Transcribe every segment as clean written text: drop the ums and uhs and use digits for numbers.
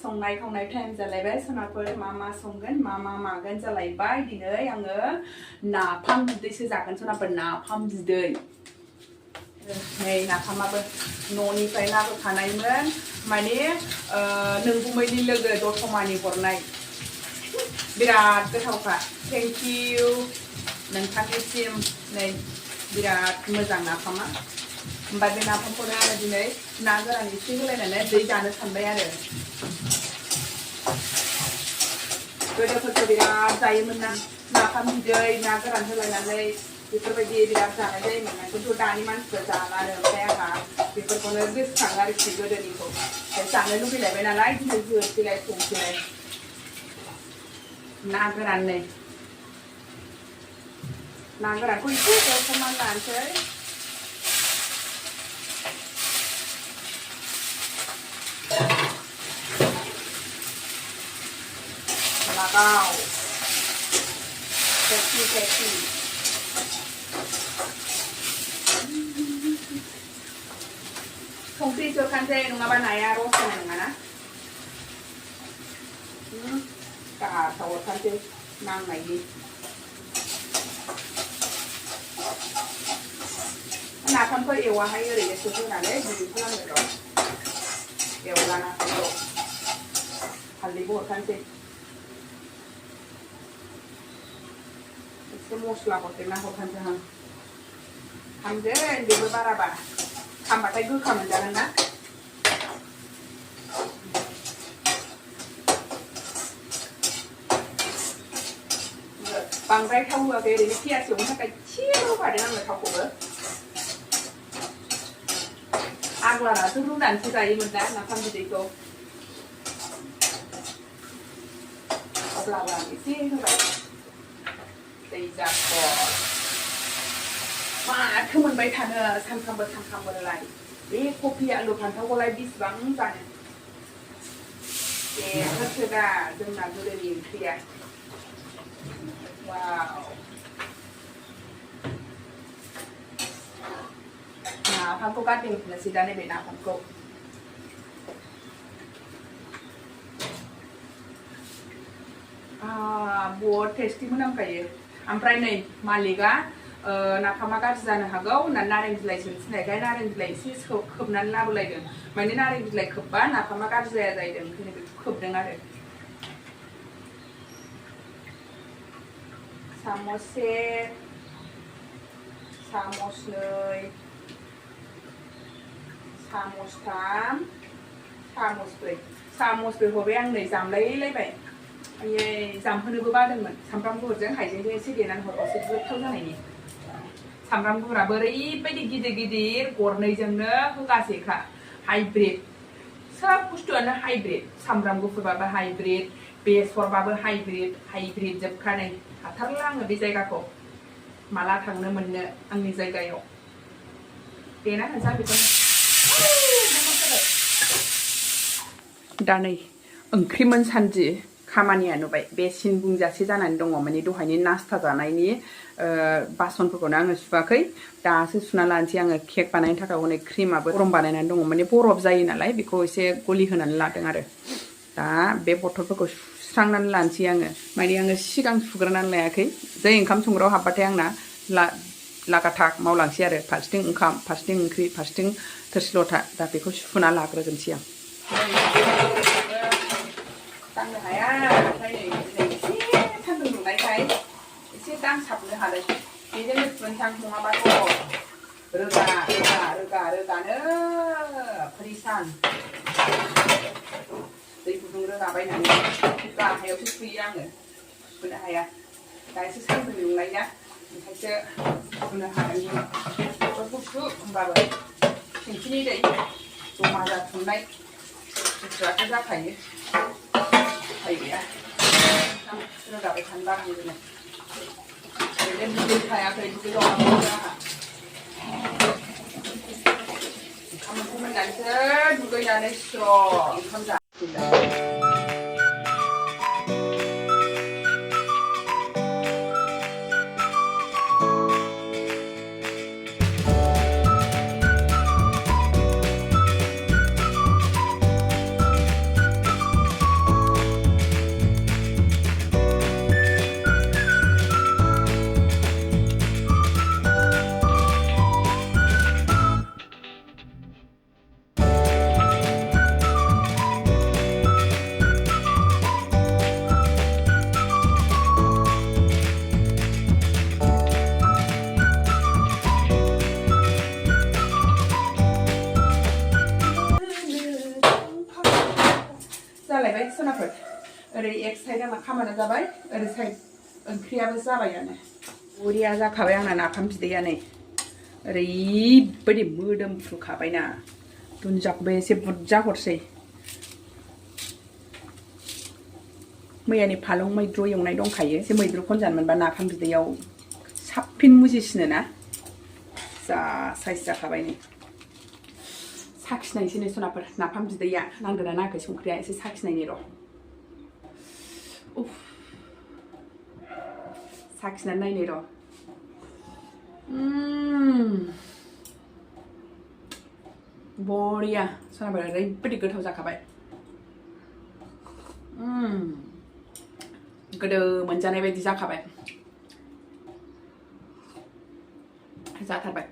संनाय खावनाय टाइम जालायबाय सनाफोर मा संगोन मा मागोन जालायबाय दिनै आङो नाफाम बिदैसो जागोन सनाफोर नाफाम बिदै नै नाफामाबो न'निफ्राय लाबोखानायमोन माने नोंगुमैनि लोगो दतमानि हरनाय बिराद गोथावखा थेंक इउ नोंथांनिसिम नै बिराद मोजां नाफामा होमबा बे नाफामखौनो आङो दिनै ना गोरान एसे होलायनानै दै जानो सानबाय आरो गोदोफोरखौ बिराद जायोमोन ना नाफाम बिदै ना गोरान होलायनानै बेफोरबायदि बिराद जानाय जायोमोन खिन्थु दानि मानसिफोर जालानो ओमफ्राय आंहा बेफोरखौनो गोसोखाङो आरोखि गोदोनिखौ जानो लुबैलायबाय नालाय दिनै होसैलाय संसैलाय ना गोरान नै ना गोरानखौ एसे एवथ्रमनानै लानोसै लगाव सेक्सि संख्रि सोखानोसै नङाबा नाया रस जानाय नङाना गासाव हरखानोसै नांनायनि नाफामखौ एवाहाय ओरैनोसो होनानै गुदुं खालामो र' एवला नाफामखौ हालदैबो हरखानोसै एसे मस्ला हरदेरना हरखानोसै आं हामगोन बेबो बाराबा खामबाथाय गोखा मोनजागोन ना बांद्राय थाव होआखै ओरैनो पियाज एवनो थाखाय एसे होफादों आङो थावखौबो आग्लानाथ' रुनानैसो जायोमोन ना नाफाम बिदैखौ अब्लाबो आं एसे होबाय दै जाखर माथो मोनबाय थानो सानफ्रामबोलाय बे कफि आलु फान्थावखौलाय बेसेबां जानो बेफोरसो दा जोंना गोदोनि ओंख्रिया वाव नाफामखौ गारदेनफिननोसै दा नैबे नाफामखौ बहुत टेस्टि मोनामखायो ओमफ्राय नै मालिकआ नाफामा गाज्रि जानो हागौ होननानै नारें बिलाइ सोनो थिननायखाय नारें बिलाइ एसे खोबनानै लाबोलायदों माने नारें बिलाइ खोबबा नाफामा गाज्रि जाया जाहैदों ओंखायनो बेखौ खोबदों आरो साम'से साम'नै साम'थाम साम'ब्रै हरबाय आं नै जामलायलायबाय आयै जामहोनोबो बादोंमोन सामब्राम गुफुरजों हाइजेंजों एसे देनानै हरबावसै गोथाव जानायनि सामब्राम गुफुराबो ओरैबायदि गिदिर गरनैजोंनो होगासेखा हाइब्रिद सोब बुस्थुआनो हाइब्रिद सामब्राम गुफुरबाबो हाइब्रिद बेसरबाबो हाइब्रिद जोबखा नै हाथारला आङो बे जायगाखौ माला थांनो मोननो आंनि जायगायाव देना होनसै बेखौनो दा नै ओंख्रि मोनसान्दि खामानिया नुबाय बे सिन बुंजासे जानानै दङ माने दहायनि नास्ता जानायनि बासनफोरखौनो आङो सुवाखै दासो सुना लानोसै आङो केक बानायनो थाखाय हनै क्रिमाबो गरम बानायनानै दङ माने बरफ जायो नालाय बेखौ एसे गलि होनानै लादों आरो दा बे बथलफोरखौ सुस्रांनानै लानोसै आङो माने आङो सिगां सुग्रोनानै लायाखै जै ओंखाम संग्रायाव हाबबाथाय आंना लागाथाक मावलांसै आरो फारसेथिं ओंखाम फारसेथिं ओंख्रि फारसेथिं थोरसि लथा दा बेखौ सुना लाग्रोजोबसै आं दांनो हाया ओमफ्राय नै एसे सान्दुं दुंनायखाय एसे दांसाबनो हादों बेजोंनो मोनथां नङाबाथ' रोगानो फरिसान दै गुदुं रोगाबायनानै गाहायावसो सुयो आङो सुनो हाया दा एसे सान्दुं दुंनाय ना ओंखायसो सुनो हादों गुसु होमबाबो थिंखिनि दै जमा जाथुमनाय गुसुआथ' जाखायो गैया रोगाबाय थानो बाराय जोङो ओरैनो दुगैखायाखै दुगैबावनांगौ आंहा ओंखामखौ मोननानैसो दुगैनानै स्र' ओंखाम जाफैलाय जालायबाय सनाफोर ओरै एक साइड आंना खामाना जाबाय ओरै साइड ओंख्रियाबो जाबायानो बरिया जाखाबाय आंना नाफाम बिदैया नै ओरैबायदि मोदोमफ्रुखाबायना दुन्दियाखौबो एसे बुरजा हरसै मैयानि फालं मैद्रु एवनाय दंखायो एसे मैद्रु खनजानो मोनबा नाफाम बिदैयाव साबसिन मुजिसिनो ना जा साइज जाखाबाय नै साखिनायसै नै सनाफोर नाफाम बिदैया नांदोंना नाङाखै संख्रिया एसे साखिनायनि र' साखिनानै नायनि र' बरिया सनाफोर ओरैबायदि गोथाव जाखाबाय गोदो मोनजानाय बायदि जाखाबाय जाथारबाय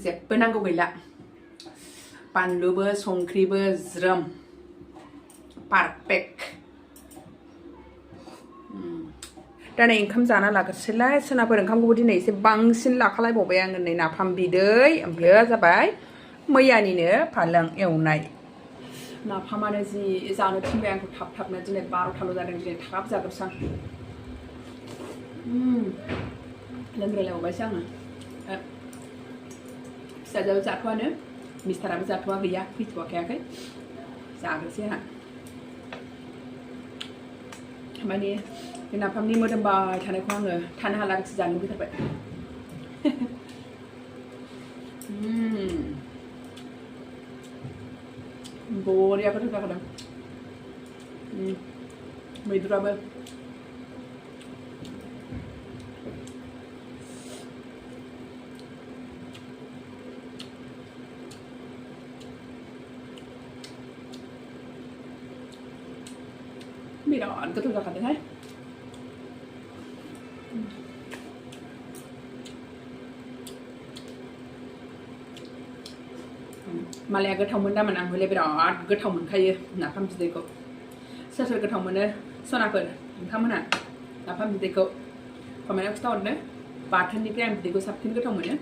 जेबो नांगौ गैला बानलुबो संख्रिबो ज्रोम पारफेक्ट दा नै ओंखाम जाना लाग्रोसैलाय सोनाफोर ओंखामखौबो दिनै एसे बांसिन लाखालायबावबाय आङो नै नाफाम बिदै ओमफ्राय जाबाय मैयानिनो फालें एवनाय नाफामानो जि जानो थिनबाय आंखौ थाब थाबनो दिनै 12थाल' जादों दिनै थाब जाग्रोसां लोंग्रायलायबावबायसो आङो फिसाजोआबो जाथ'वानो मिस्टाराबो जाथ'वा गैया फैथ'वाखै जाग्रोसै आंहा माने बे नाफामनि मोदोमबाय थानायखौ आङो थानो हालागैसो जानो लुबैथारबाय बरिया गोथाव जाखादों मैद्रुआबो बिराद गोथाव जाखादोंहाय मालाया गोथाव मोनदामोन आं हले बिराद गोथाव मोनखायो नाफाम बिदैखौ सोर सोर गोथाव मोनो सनाफोर नोंथांमोनहा नाफाम बिदैखौ कमेन्टआव खिन्थाहरनो बाथोननिफ्राय आं बिदैखौ साबसिन गोथाव मोनो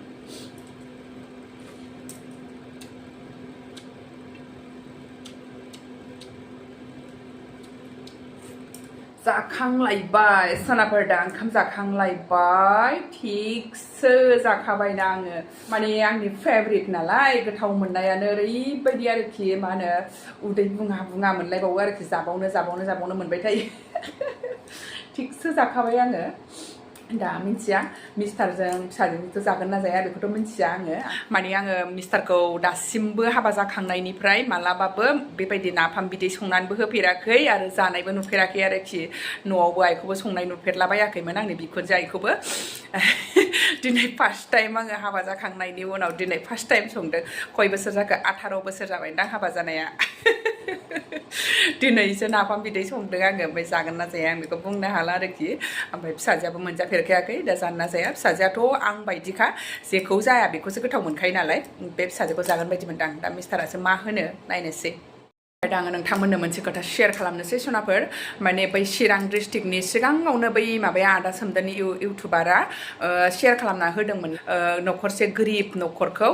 जाखांलायबाय सनाफोर दा ओंखाम जाखांलायबाय थिगसो जाखाबायना आङो माने आंनि फेभरिट नालाय गोथाव मोननायानो ओरैबायदि आरोखि मा होनो उदै बुङा बुङा मोनलायबावो आरोखि जाबावनो मोनबाय थायो थिगसो जाखाबाय आङो दा मिन्थिया मिस्टारजों फिसाजोंथ' जागोन ना जाया बेखौथ' मिन्थिया आङो माने आङो मिस्टारखौ दासिमबो हाबा जाखांनायनिफ्राय मालाबाबो बेबायदि नाफाम बिदै संनानैबो होफेराखै आरो जानायबो नुफेराखै आरोखि न'आवबो आइखौबो संनाय नुफेरलाबायाखैमोन आंनि बिखुनजो आइखौबो दिनै फार्स्ट टाइम आङो हाबा जाखांनायनि उनाव दिनै फार्स्ट टाइम संदों खय बोसोर जाखो 18 बोसोर जाबायदां हाबा जानाया दिनैसो नाफाम बिदै संदों आङो ओमफ्राय जागोन ना जाया आं बेखौ बुंनो हाला आरोखि ओमफ्राय फिसाजोआबो मोनजाफेरखायाखै दा जानो ना जाया फिसाजोआथ' आं बायदिखा जेखौ जाया बेखौसो गोथाव मोनखायो नालाय बे फिसाजोखौ जागोन बायदि मोनदां दा मिस्टारासो मा होनो नायनोसै दा आङो नोंथांमोननो मोनसे खोथा शेयार खालामनोसै सनाफोर माने बै चिरां डिस्ट्रिक्टनि सिगाङावनो बै माबाया आदा सोमदोननि इउटुबारा शेयार खालामना होदोंमोन न'खरसे गोरिब न'खरखौ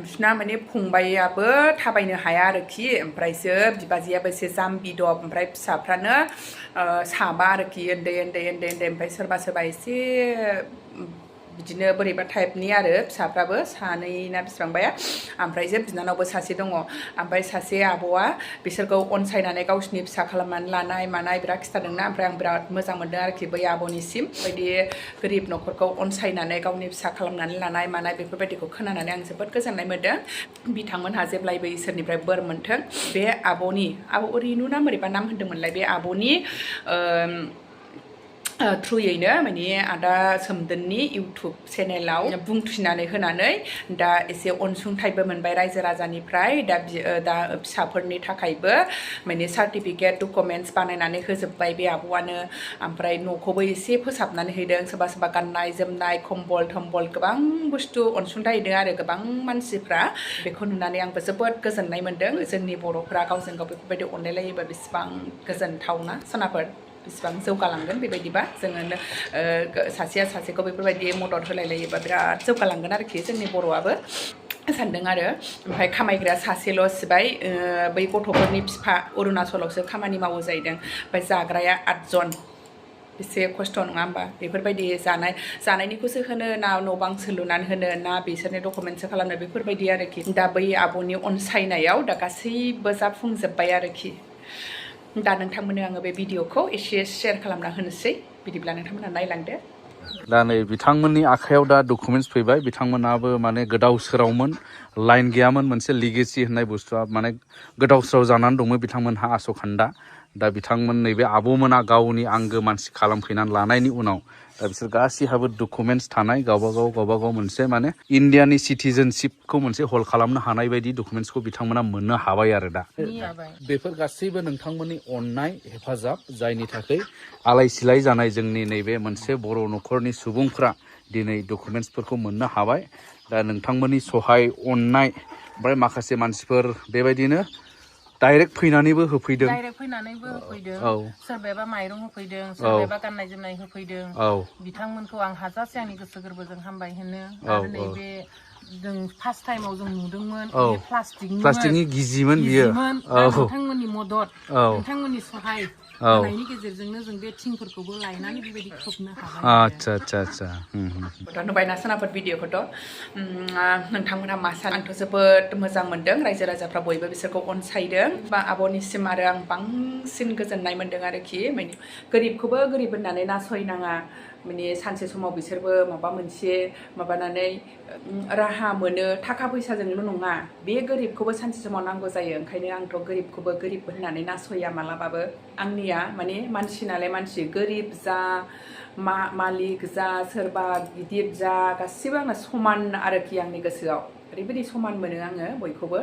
बिसिना माने फंबायाबो थाबायनो हाया आरोखि ओमफ्रायसो बिबाजैयाबो एसे जाम्बि दब ओमफ्राय फिसाफ्रानो साबा आरोखि उन्दै ओमफ्राय सोरबा एसे बिदिनो बोरैबा टाइपनि आरो फिसाफ्राबो सानै ना बिसिबांबाया ओमफ्रायसो बिनानावबो सासे दङ ओमफ्राय सासे आब'आ बिसोरखौ अनसायनानै गावसिनि फिसा खालामनानै लानाय मानाय बिराद खिथादोंना ओमफ्राय आं बिराद मोजां मोनदों आरोखि बै आब'निसिम बायदि गोरिब न'खरखौ अनसायनानै गावनि फिसा खालामनानै लानाय मानाय बेफोरबायदिखौ खोनानानै आं जोबोद गोजोननाय मोनदों बिथांमोनहा जेब्लायबो इसोरनिफ्राय बोर मोन्थों बे आब' ओरैनो ना बोरैबा नाम होन्दोंमोनलाय बे आब'नि थ्रुयैनो माने आदा सोमदोननि इउटुब चेनेलाव बुंथिनानै होनानै दा एसे अनसुंथाइबो मोनबाय रायजो राजानिफ्राय दा फिसाफोरनि थाखायबो माने सार्टिफिकेट डकुमेन्टस बानायनानै होजोब्बाय बे आब'आनो ओमफ्राय न'खौबो एसे फोसाबनानै होदों सोरबा गाननाय जोमनाय कम्बल थम्बल गोबां बुस्थु अनसुंथाइ होदों आरो गोबां मानसिफ्रा बेखौ नुनानै आंबो जोबोद गोजोननाय मोन्दों जोंनि बर'फ्रा गावजों गाव बेफोरबायदि अनलायलायोबा बेसेबां गोजोनथावना सनाफोर बेसेबां जौगालांगोन बेबायदिबा जोङो सासेया सासेखौ बेफोरबायदि मदद होलायलायोबा बिराद जौगालांगोन आरोखि जोंनि बर'आबो सानदों आरो ओमफ्राय खामायग्रा सासेल' सिबाय बै गथ'फोरनि बिफा अरुणाचलावसो खामानि मावो जाहैदों ओमफ्राय जाग्राया 8 जन बेसे खस्थ' नङा होमबा बेफोरबायदि जानायनिखौसो होनो ना न' बांसो लुनानै होनो ना बिसोरनि डकुमेन्टसो खालामनो बेफोरबायदि आरोखि दा बै आब'नि अनसायनायाव दा गासैबो जाफुंजोब्बाय आरोखि दा नोंथांमोननो आङो बे भिडिअखौ एसे शेयार खालामना होनोसै बिदिब्ला नोंथांमोनहा नायलांदो दा नै बिथांमोननि आखायाव दा डकुमेन्टस फैबाय बिथांमोनाबो माने गोदाव सोरावमोन लाइन गैयामोन मोनसे लिगेसि होननाय बुस्थुआ माने गोदाव सोराव जानानै दंमोन बिथांमोनहा आस'खान्दा दा बिथांमोन नैबे आब'मोना गावनि आंगो मानसि खालामफैनानै लानायनि उनाव दा बिसोर गासैहाबो डकुमेन्टस थानाय गावबागाव मोनसे माने इण्डियानि सिटिजेनशिपखौ मोनसे हल्ड खालामनो हानाय बायदि डकुमेन्टसखौ बिथांमोना मोननो हाबाय आरो दा बेफोर गासैबो नोंथांमोननि अननाय हेफाजाब जायनि थाखाय आलाय सिलाय जानाय जोंनि नैबे मोनसे बर' न'खरनि सुबुंफ्रा दिनै डकुमेन्टसफोरखौ मोननो हाबाय दा नोंथांमोननि सहाय अननाय ओमफ्राय माखासे मानसिफोर बेबायदिनो डाइरेक्ट फैनानैबो होफैदों औ सोरबाबा माइरं होफैदों सोरबाबा गाननाय जोमनाय होफैदों औ बिथांमोनखौ आं हाजासे आंनि गोसो गोरबोजों हामबाय होनो आरो नैबे जों फार्स्ट टाइमाव जों नुदोंमोन बे प्लास्टिकनि गिजिमोन बियो नोंथांमोननि मदद नोंथांमोननि सहाय होनायनि गेजेरजोंनो जों बे थिंफोरखौबो लायनानै बेबायदि खोबनो हाबाय आच्छा नुबायना सोनाफोर भिडिअखौथ' नोंथांमोनहा मा सानो आंथ' जोबोद मोजां मोनदों रायजो राजाफ्रा बयबो बिसोरखौ अनसायदों बा आब'निसिम आरो आं बांसिन गोजोननाय मोनदों आरोखि माने गोरिबखौबो गोरिब होननानै नासयनाङा माने सानसे समाव बिसोरबो माबा मोनसे माबानानै राहा मोनो थाखा फैसाजोंल' नङा बे गोरिबखौबो सानसे समाव नांगौ जायो ओंखायनो आंथ' गोरिबखौबो गोरिब होननानै नासया मालाबाबो आंनिया माने मानसि नालाय मानसि गोरिब जा मालिक जा सोरबा गिदिर जा गासिबो आंना समान आरोखि आंनि गोसोआव ओरैबायदि समान मोनो आङो बयखौबो